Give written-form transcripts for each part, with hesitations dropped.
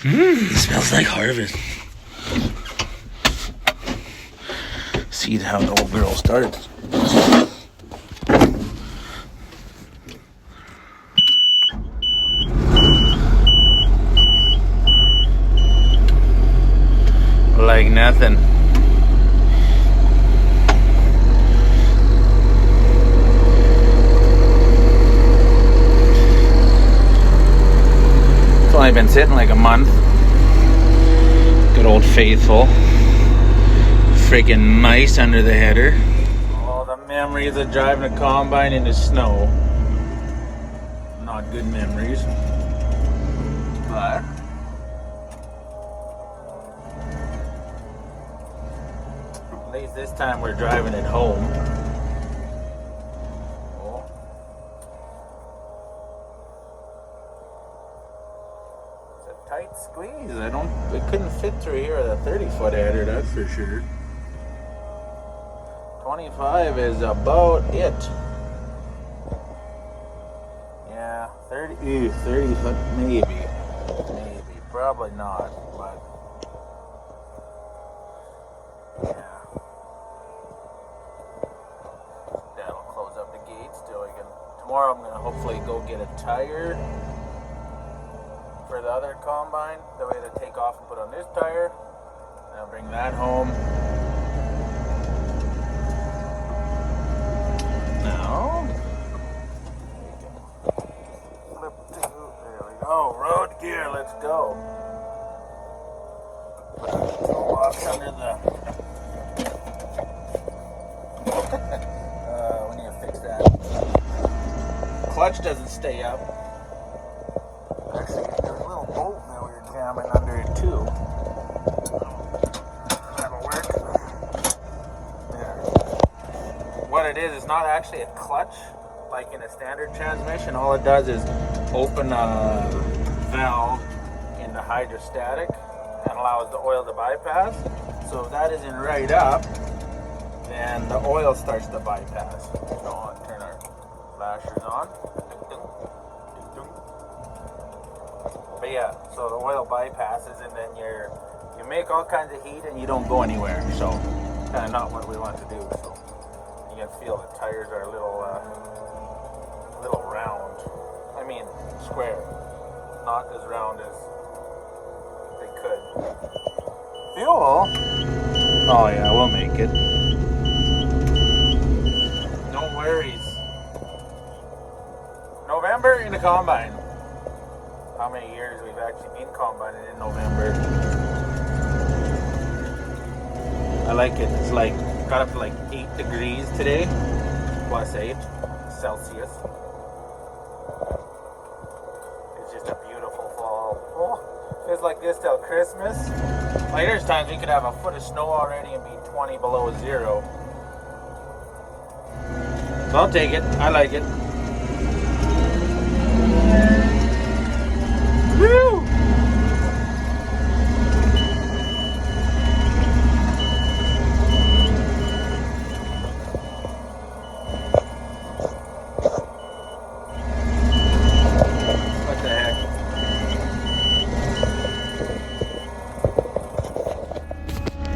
Smells like harvest. See how the old girl starts. Like nothing. It's only been sitting like a month. Good old faithful. Freaking mice under the header. All the memories of driving a combine in the snow. Not good memories. But at least this time we're driving it home. Oh. It's a tight squeeze. We couldn't fit through here with a 30-foot header, that's for sure. 25 is about it. Yeah, 30 foot maybe. Probably not, but yeah. That'll close up the gate still. Tomorrow I'm gonna hopefully go get a tire for the other combine. That way to take off and put on this tire. And I'll bring that home. Now flip to, there we go. Road gear, let's go. Put the toolbox under the we need to fix that. Clutch doesn't stay up. Actually, there's a little bolt that we were jamming under it too. That'll work. There. What it is, it's not actually a clutch like in a standard transmission. All it does is open a valve in the hydrostatic and allows the oil to bypass. So if that isn't right up, then the oil starts to bypass. So I'll turn our flashers on. But yeah, so the oil bypasses and then you make all kinds of heat and you don't go anywhere. So kind of not what we want to do. So you can feel the tires are a little round. I mean square, not as round as they could. Fuel? Oh yeah, we'll make it. No worries. November in the combine. How many years we've actually been combining in November. I like it. It's like got up to like 8 degrees today, plus 8 Celsius. It's just a beautiful fall. Oh, feels like this till Christmas. Like there's times we could have a foot of snow already and be 20 below zero. So I'll take it. I like it. Woo! What the heck?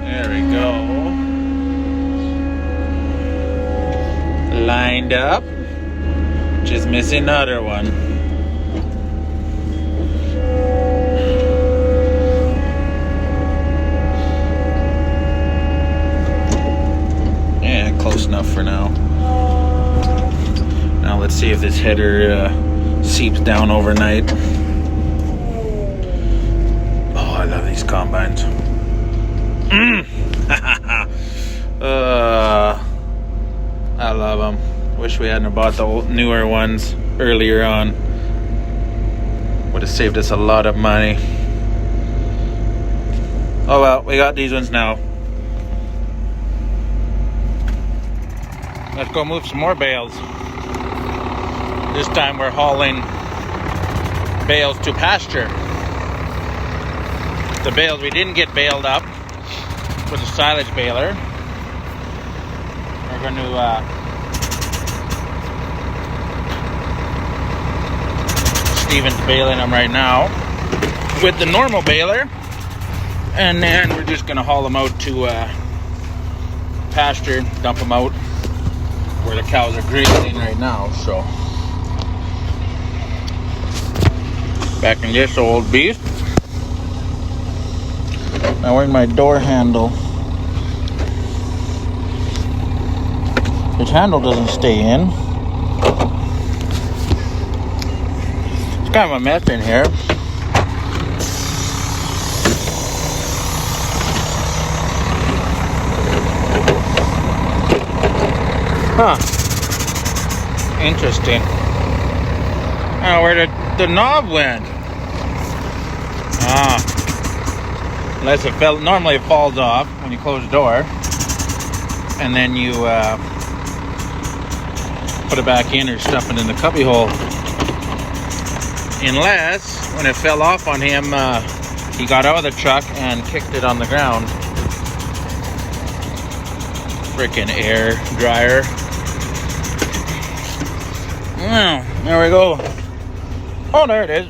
There we go. Lined up. Just missing another one. Close enough for now. Now let's see if this header seeps down overnight. Oh, I love these combines. I love them. Wish we hadn't bought the newer ones earlier on. Would have saved us a lot of money. Oh well, we got these ones now. Let's go move some more bales. This time we're hauling bales to pasture. The bales we didn't get baled up with a silage baler. We're going to Steven's baling them right now. with the normal baler, and then we're just gonna haul them out to pasture, dump them out where the cows are grazing right now. So back in this old beast. Now where's my door handle? This handle doesn't stay in. It's kind of a mess in here. Huh. Interesting. I don't know where the knob went. Unless it fell. Normally it falls off when you close the door. And then you put it back in or stuff it in the cubby hole. Unless, when it fell off on him, he got out of the truck and kicked it on the ground. Freaking air dryer. Well, there we go. Oh, there it is.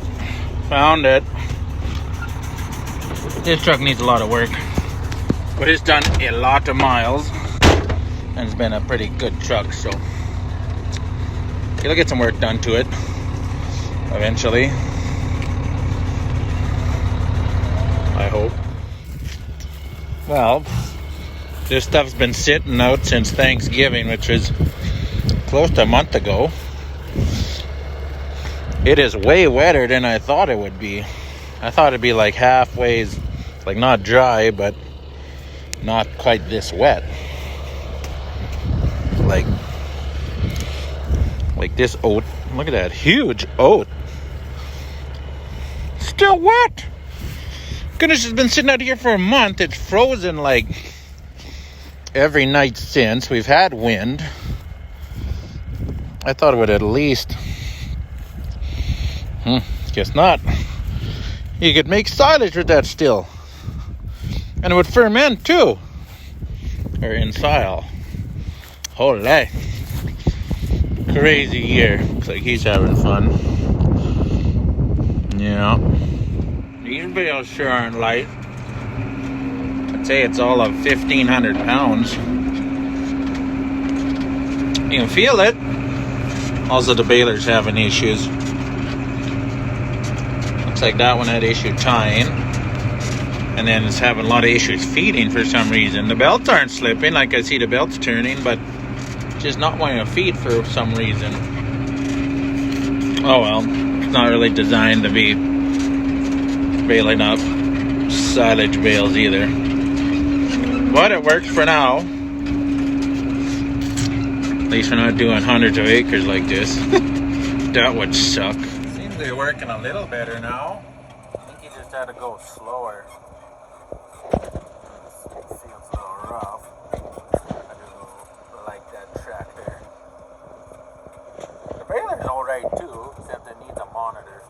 Found it. This truck needs a lot of work, but it's done a lot of miles, and it's been a pretty good truck, so it'll get some work done to it eventually, I hope. Well, this stuff's been sitting out since Thanksgiving, which was close to a month ago. It is way wetter than I thought it would be. I thought it'd be like halfway, like not dry, but not quite this wet. Like this oat. Look at that huge oat. Still wet. Goodness, it's been sitting out here for a month. It's frozen like every night since. We've had wind. I thought it would at least... guess not. You could make silage with that still. And it would ferment too. Or ensile. Holy. Crazy year. Looks like he's having fun. Yeah. These bales sure aren't light. I'd say it's all of 1,500 pounds. You can feel it. Also, the baler's having issues. Looks like that one had issue tying. And then it's having a lot of issues feeding for some reason. The belts aren't slipping, like I see the belts turning, but just not wanting to feed for some reason. Oh well, it's not really designed to be baling up silage bales either. But it works for now. At least we're not doing hundreds of acres like this. That would suck. Seems to be working a little better now. I think you just had to go slower. It feels a little rough. I do like that tractor. The baler's alright too, except it needs a monitor.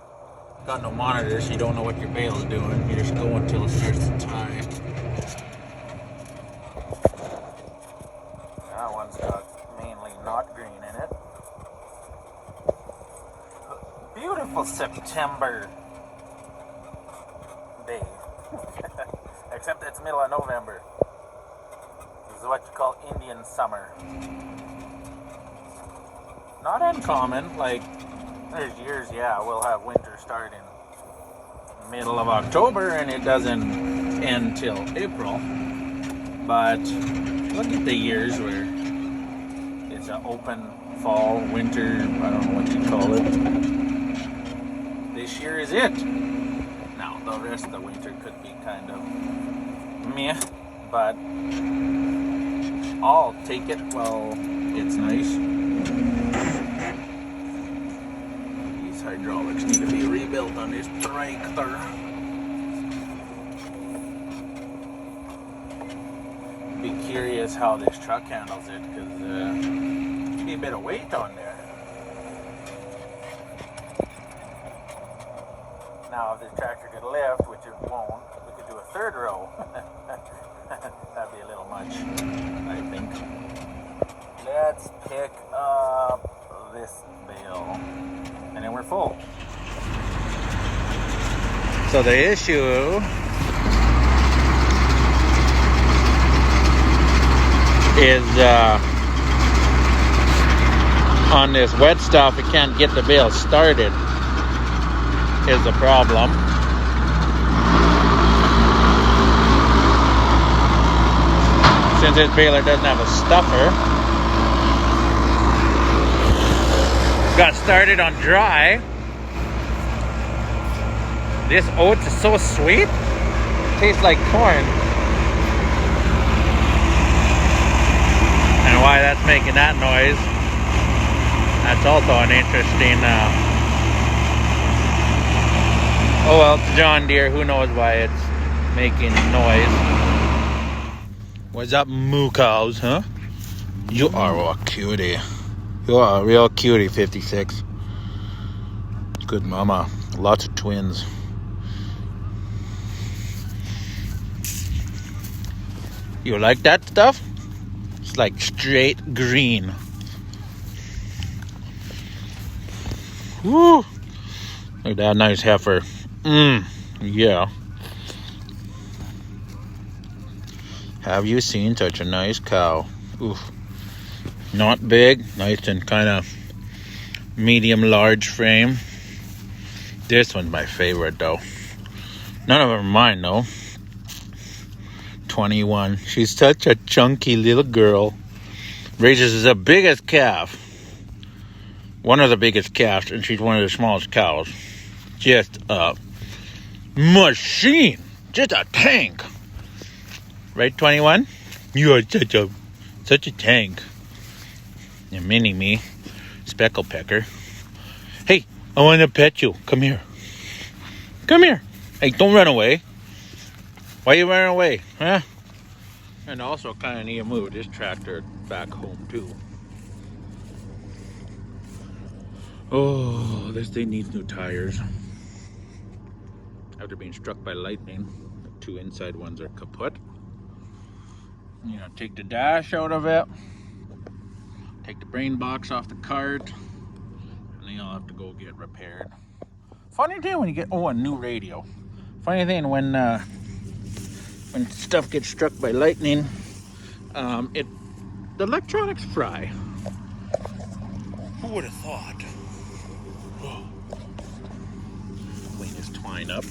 Got no monitor, so you don't know what your bale's doing. You just go until it starts to tie. That one's got mainly knot green in it. Beautiful September day. Except it's middle of November. This is what you call Indian summer. Not uncommon, like there's years, we'll have winter start in middle of October and it doesn't end till April. But look at the years where it's an open fall, winter, I don't know what you call it. This year is it. Now, the rest of the winter could be kind of meh, but I'll take it while it's nice. These hydraulics need to be rebuilt on this tractor. Be curious how this truck handles it, because there's be a bit of weight on there. Now, if this tractor could lift, which it won't, we could do a third row. That'd be a little much, I think. Let's pick up this bale, and then we're full. So the issue is on this wet stuff, it can't get the bale started is the problem. Since this baler doesn't have a stuffer, got started on dry. This oats is so sweet, tastes like corn. And why that's making that noise, that's also an interesting oh well, it's John Deere, who knows why it's making noise. What's up, moo cows, huh? You are a cutie. You are a real cutie, 56. Good mama. Lots of twins. You like that stuff? It's like straight green. Woo! Look at that nice heifer. Yeah. Have you seen such a nice cow? Oof. Not big, nice and kind of medium large frame. This one's my favorite though. None of them are mine though. 21. She's such a chunky little girl. Raises the biggest calf. One of the biggest calves, and she's one of the smallest cows. Just a machine. Just a tank. Right, 21? You are such a tank. And mini me, speckle pecker. Hey, I want to pet you. Come here. Come here. Hey, don't run away. Why you running away, huh? And also kind of need to move this tractor back home too. Oh, this thing needs new tires. After being struck by lightning, the two inside ones are kaput. You know, take the dash out of it. Take the brain box off the cart. And then you'll have to go get repaired. Funny thing when you get, a new radio. Funny thing when stuff gets struck by lightning, the electronics fry. Who would have thought? Clean this twine up.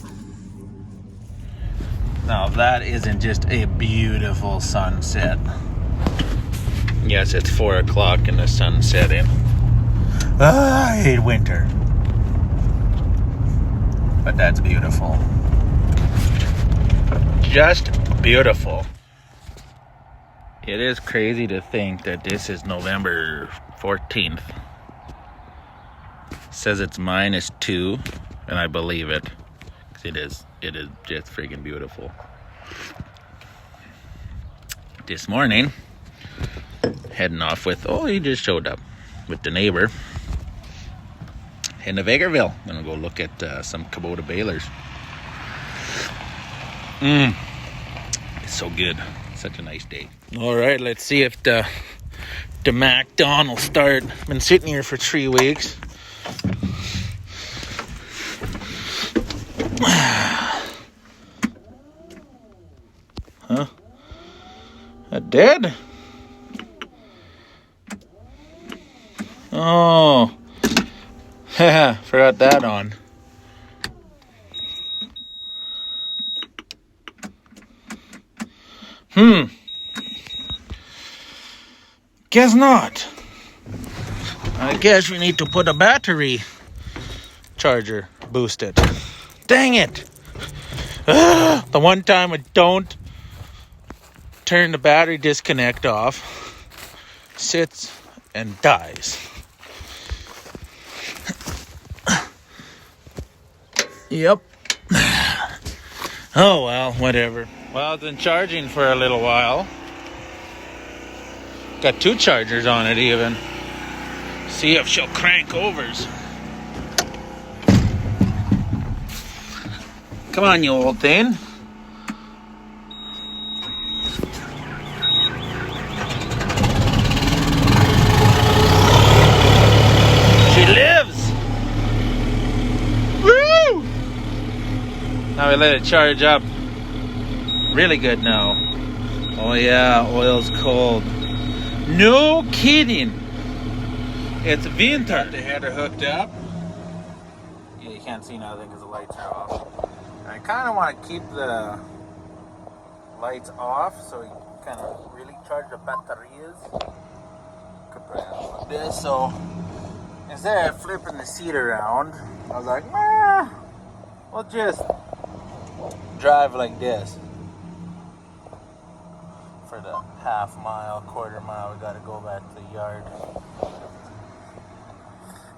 Now that isn't just a beautiful sunset. Yes, it's 4 o'clock and the sun's setting. I hate winter. But that's beautiful. Just beautiful. It is crazy to think that this is November 14th. It says it's -2, and I believe it. 'Cause it is just freaking beautiful. This morning, heading off with, he just showed up with the neighbor. Heading to Vegreville. Gonna go look at some Kubota balers. It's so good. Such a nice day. All right, let's see if the Mac Don will start. Been sitting here for 3 weeks. Huh? Dead? Oh. Forgot that on. Guess not. I guess we need to put a battery charger, boost it. Dang it. The one time I don't turn the battery disconnect off, sits and dies. Yep. Oh well, whatever. Well, it's been charging for a little while. Got 2 chargers on it even. See if she'll crank overs. Come on, you old thing. She lives. Woo! Now we let it charge up. Really good now. Oh yeah, oil's cold. No kidding. It's winter. Got the header hooked up. Yeah, you can't see nothing because the lights are off. And I kind of want to keep the lights off so you kind of really charge the batteries. Could put it like this. So instead of flipping the seat around, I was like, nah, we'll just drive like this. For the half mile, quarter mile, we gotta go back to the yard.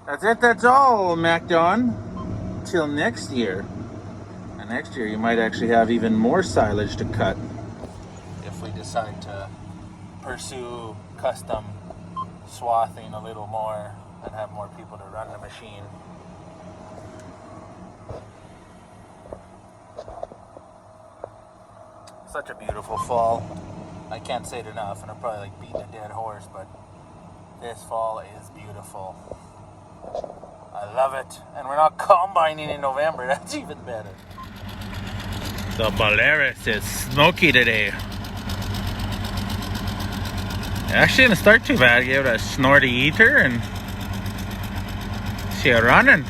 That's it, that's all, MacDon. Till next year. And next year you might actually have even more silage to cut if we decide to pursue custom swathing a little more and have more people to run the machine. Such a beautiful fall. I can't say it enough, and I'm probably like beating a dead horse, but this fall is beautiful. I love it. And we're not combining in November, that's even better. The Polaris is smoky today. It actually didn't start too bad. I gave it a snorty eater and see it running.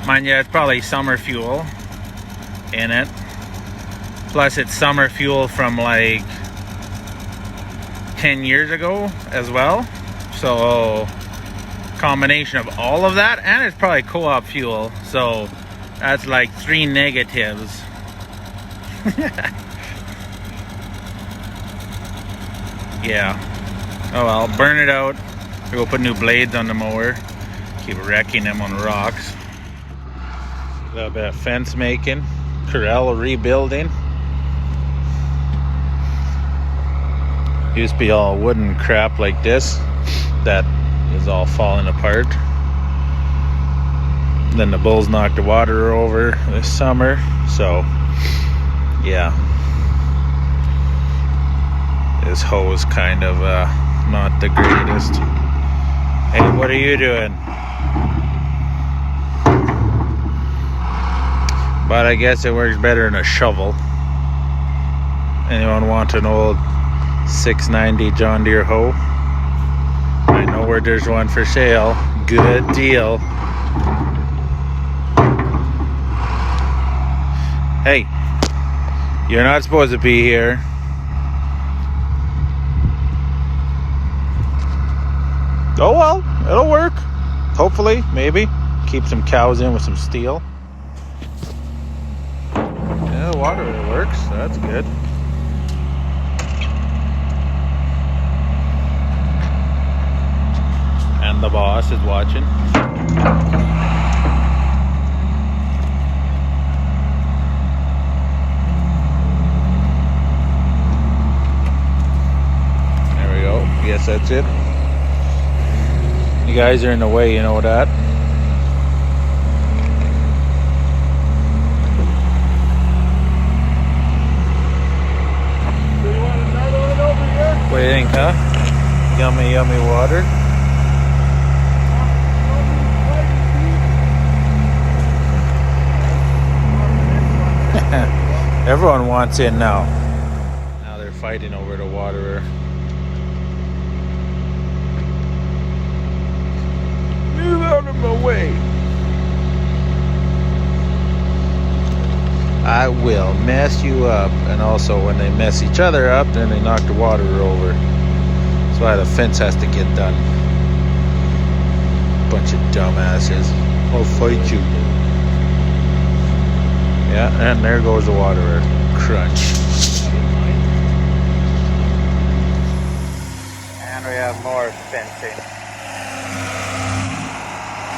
Mind you, it's probably summer fuel in it. Plus it's summer fuel from like 10 years ago as well. So combination of all of that, and it's probably co-op fuel. So that's like 3 negatives. Yeah. Oh well, burn it out. We'll put new blades on the mower. Keep wrecking them on rocks. A little bit of fence making. Corral rebuilding. Used to be all wooden crap like this. That is all falling apart. Then the bulls knocked the water over this summer. So, yeah. This hose kind of not the greatest. Hey, what are you doing? But I guess it works better than a shovel. Anyone want an old 690 John Deere hoe? I know where there's one for sale. Good deal. Hey, you're not supposed to be here. Oh well, it'll work. Hopefully, maybe. Keep some cows in with some steel. Yeah, the water works. That's good. And the boss is watching. There we go. Yes, that's it. You guys are in the way, you know that. So you want another one over here? What do you think, huh? Yummy, yummy water. Everyone wants in now. Now they're fighting over the waterer. Move out of my way. I will mess you up. And also when they mess each other up, then they knock the waterer over. That's why the fence has to get done. Bunch of dumbasses. I'll fight you. Yeah, and there goes the waterer. Crunch. And we have more fencing.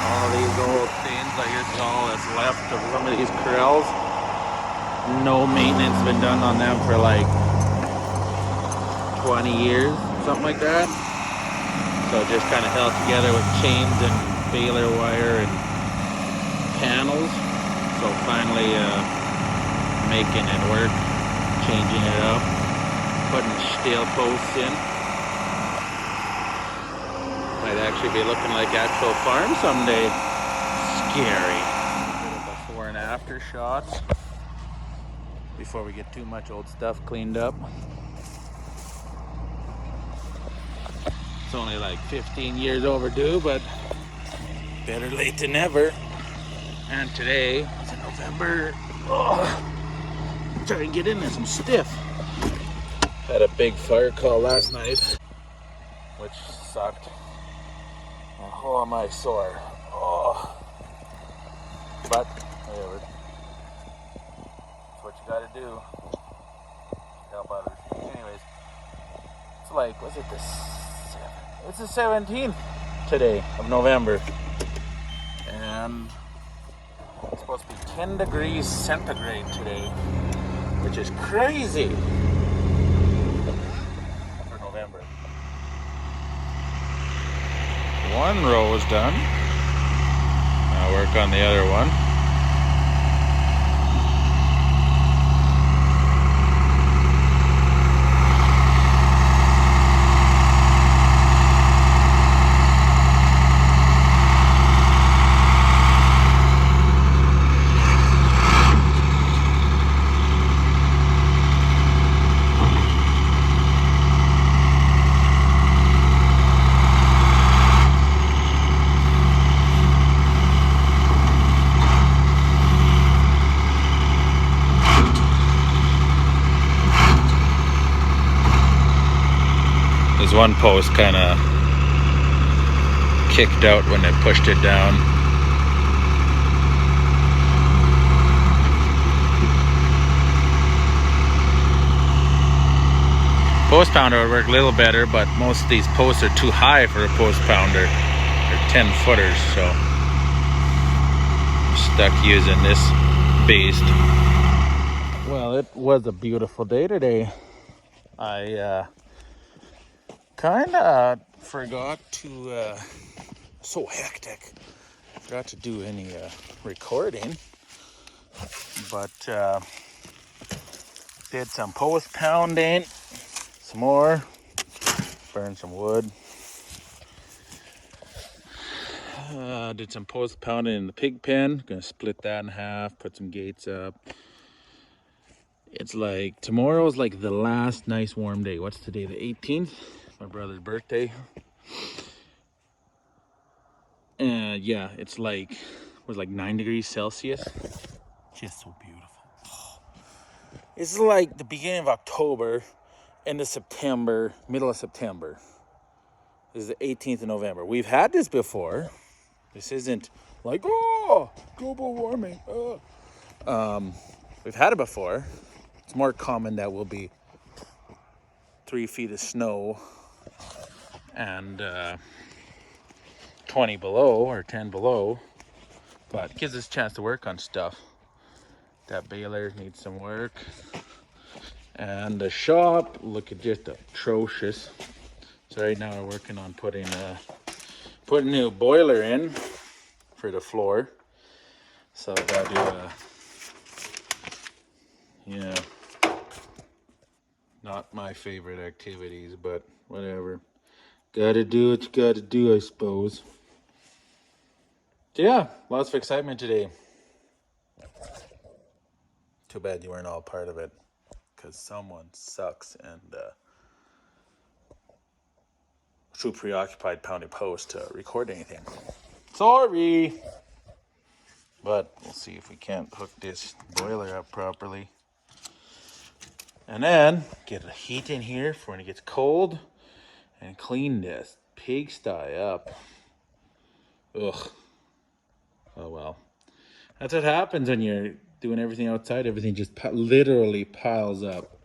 All these old things, I guess all that's left of some of these corrals. No maintenance been done on them for like 20 years, something like that. So just kind of held together with chains and baler wire and panels. So finally making it work, changing it up, putting steel posts in. Might actually be looking like actual farm someday. Scary. Before and after shots. before we get too much old stuff cleaned up. It's only like 15 years overdue, but better late than never. And today is in November. Oh, try and get in there some stiff. Had a big fire call last night, which sucked. Oh, am I sore? Oh, but whatever. That's what you gotta do. Help others. Anyways, it's like, what's it, it's the 17th today of November. And it's supposed to be 10 degrees centigrade today, which is crazy for November. One row is done. I'll work on the other one. There's one post kind of kicked out when they pushed it down. Post pounder would work a little better, but most of these posts are too high for a post pounder. They're 10 footers, so I'm stuck using this beast. Well, it was a beautiful day today. I kind of forgot to, so hectic, forgot to do any recording, but did some post pounding, some more, burned some wood, did some post pounding in the pig pen. Gonna split that in half, put some gates up. It's like, tomorrow's like the last nice warm day. What's today, the 18th? My brother's birthday. And yeah, it's like, it was like 9 degrees Celsius. Just so beautiful. It's like the beginning of October, end of September, middle of September. This is the 18th of November. We've had this before. This isn't like, oh, global warming. We've had it before. It's more common that will be 3 feet of snow and 20 below or 10 below, but it gives us a chance to work on stuff. That baler needs some work, and the shop, look at just atrocious. So right now we're working on putting a new boiler in for the floor. So I gotta do not my favorite activities, but whatever. Gotta do what you gotta do, I suppose. So yeah, lots of excitement today. Too bad you weren't all part of it, because someone sucks and too preoccupied pounding post to record anything. Sorry! But we'll see if we can't hook this boiler up properly. And then get the heat in here for when it gets cold and clean this pigsty up. Ugh. Oh well. That's what happens when you're doing everything outside. Everything just literally piles up.